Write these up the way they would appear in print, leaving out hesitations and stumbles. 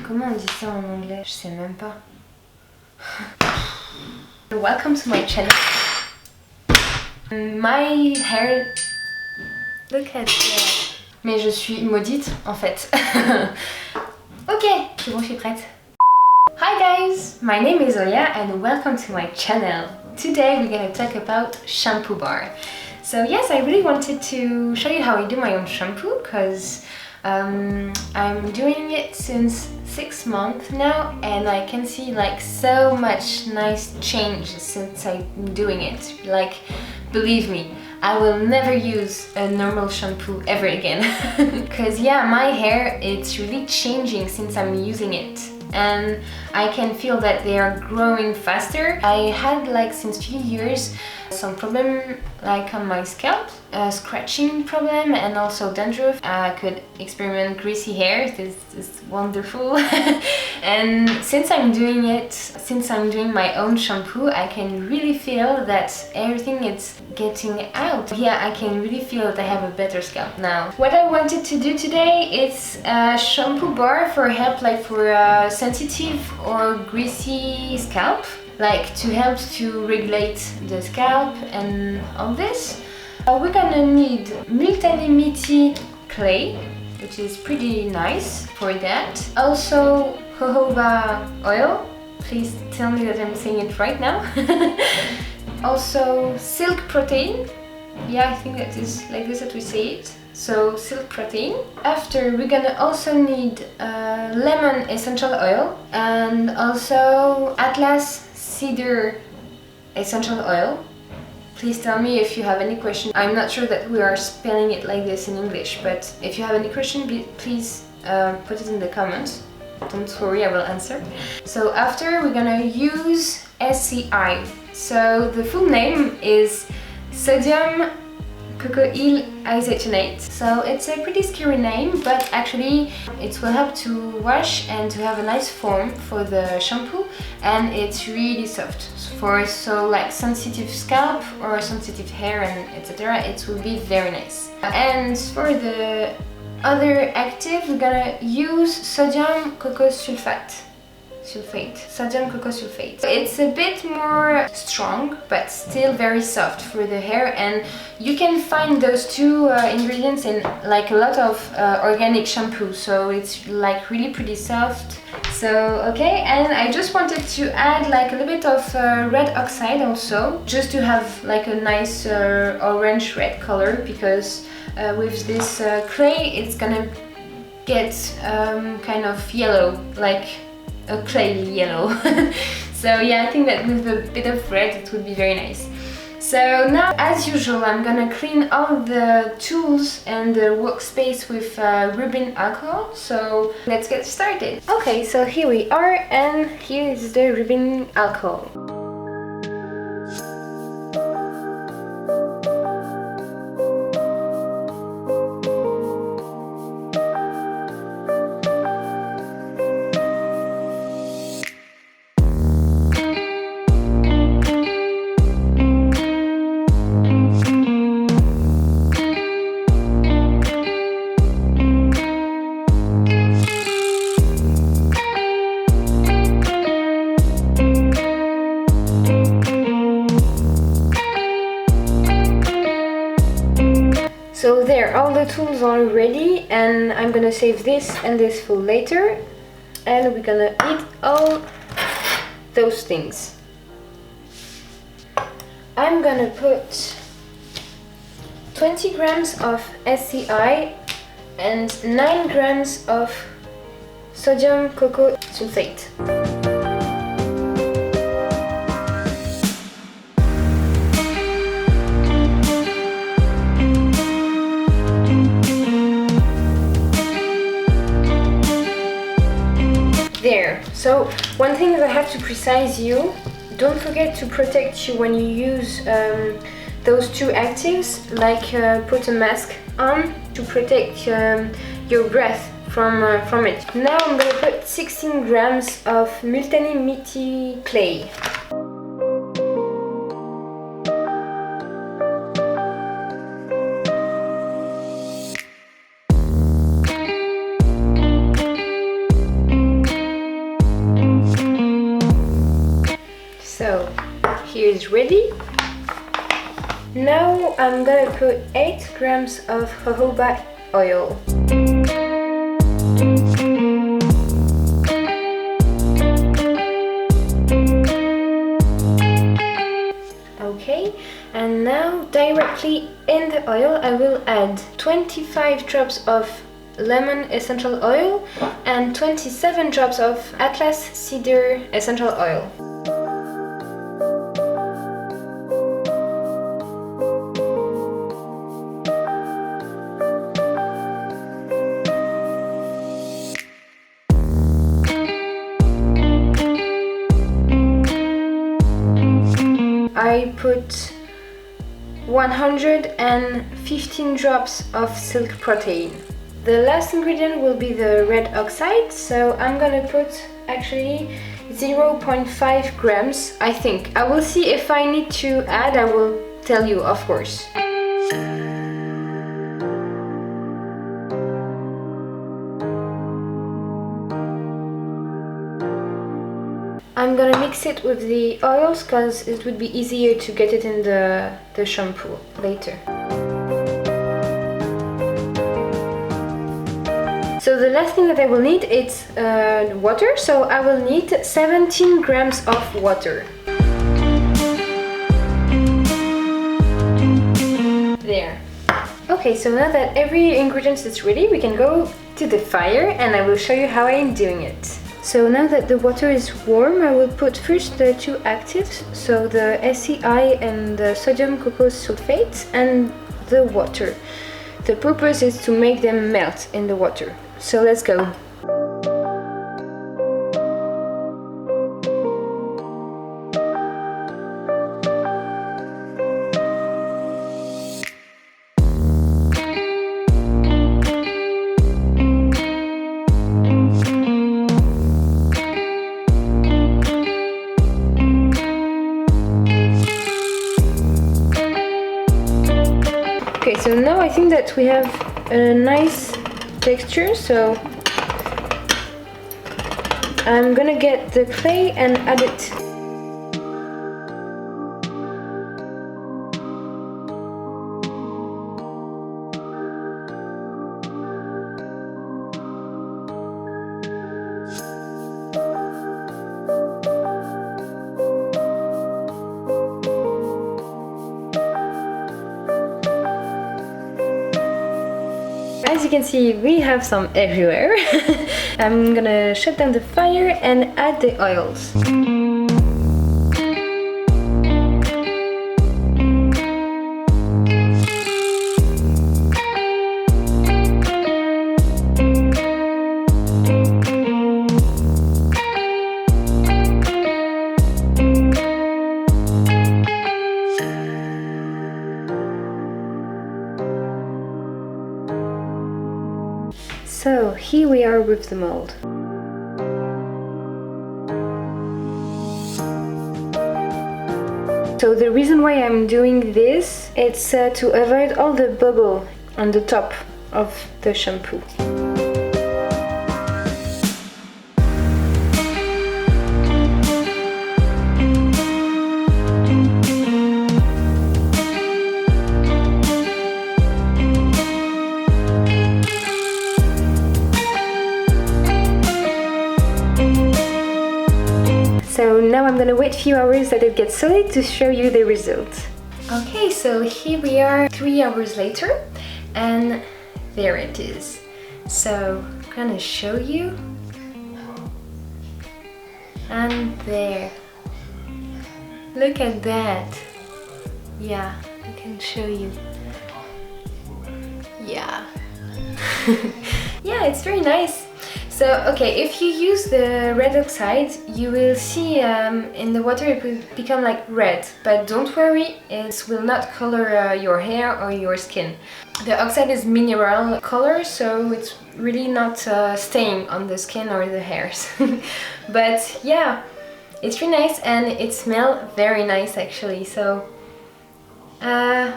Comment on dit ça en anglais? Je sais même pas. Welcome to my channel. My hair... Look at that. Mais je suis maudite en fait. Ok, c'est bon, je suis prête. Hi guys, my name is Olia and welcome to my channel. Today we're gonna talk about shampoo bar. So yes, I really wanted to show you how I do my own shampoo because I'm doing it since 6 months now and I can see like so much nice change since I'm doing it. Like, believe me, I will never use a normal shampoo ever again. Because yeah, my hair, it's really changing since I'm using it. And I can feel that they are growing faster. I had like since few years some problem like on my scalp, scratching problem and also dandruff. I could experiment greasy hair. This is wonderful. And since I'm doing it, since I'm doing my own shampoo, I can really feel that everything is getting out. Yeah, I can really feel that I have a better scalp now. What I wanted to do today is a shampoo bar for help like for sensitive or greasy scalp, like to help to regulate the scalp and all this. We're gonna need Multani Mitti clay, which is pretty nice for that. Also jojoba oil, please tell me that I'm saying it right now. Also silk protein, yeah, I think that is like this that we say it. So silk protein. After we're gonna also need lemon essential oil and also Atlas Cedar essential oil. Please tell me if you have any question. I'm not sure that we are spelling it like this in English, but if you have any question, please put it in the comments. Don't worry, I will answer. So after we're gonna use SCI. So the full name is sodium Cocoyl Isethionate. So it's a pretty scary name, but actually it will help to wash and to have a nice form for the shampoo, and it's really soft for so like sensitive scalp or sensitive hair and etc. It will be very nice. And for the other active, we're gonna use sodium coco sulfate. Sodium coco sulfate. It's a bit more strong but still very soft for the hair, and you can find those two ingredients in like a lot of organic shampoo, so it's like really pretty soft. So okay, and I just wanted to add like a little bit of red oxide also, just to have like a nice orange red color, because with this clay it's gonna get kind of yellow, like a clay yellow. So yeah, I think that with a bit of red it would be very nice. So now, as usual, I'm gonna clean all the tools and the workspace with rubbing alcohol. So let's get started. Okay, so here we are, and here is the rubbing alcohol. So there, all the tools are ready, and I'm gonna save this and this for later, and we're gonna eat all those things. I'm gonna put 20 grams of SCI and 9 grams of sodium coco sulfate. There. So one thing that I have to precise you, don't forget to protect you when you use those two actives, like put a mask on to protect your breath from it. Now I'm gonna put 16 grams of Multani Mitti clay. here is ready. Now I'm gonna put 8 grams of jojoba oil. Okay, and now directly in the oil I will add 25 drops of lemon essential oil and 27 drops of Atlas Cedar essential oil. I put 115 drops of silk protein. The last ingredient will be the red oxide, so I'm gonna put actually 0.5 grams, I think. I will see if I need to add, I will tell you, of course. I'm gonna mix it with the oils because it would be easier to get it in the shampoo later. So the last thing that I will need is water, so I will need 17 grams of water. There. Okay, so now that every ingredient is ready, we can go to the fire and I will show you how I am doing it. So now that the water is warm, I will put first the 2 actives, so the SCI and the sodium cocoa sulfate, and the water. The purpose is to make them melt in the water. So let's go. Okay, so now I think that we have a nice texture, so I'm gonna get the clay and add it. As you can see, we have some everywhere. I'm gonna shut down the fire and add the oils. So here we are with the mold. So the reason why I'm doing this, it's to avoid all the bubble on the top of the shampoo. So now I'm gonna wait a few hours that it gets solid to show you the result. Okay, so here we are 3 hours later and there it is. So I'm gonna show you. And there. Look at that. Yeah, I can show you. Yeah. Yeah, it's very nice. So, okay, if you use the red oxide, you will see in the water it will become like red, but don't worry, it will not color your hair or your skin. The oxide is mineral color, so it's really not staying on the skin or the hairs. But yeah, it's really nice and it smells very nice actually, so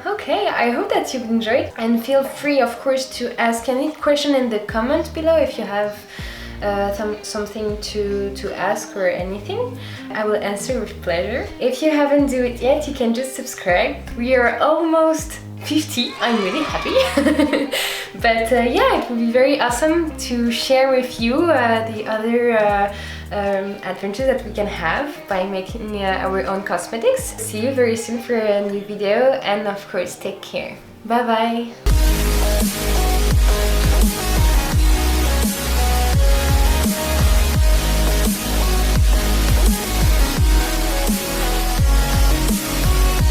okay, I hope that you've enjoyed and feel free of course to ask any question in the comment below if you have something to ask or anything, I will answer with pleasure. If you haven't do it yet, you can just subscribe. We are almost 50. I'm really happy. But yeah, it would be very awesome to share with you the other adventures that we can have by making our own cosmetics. See you very soon for a new video, and of course, take care. Bye bye!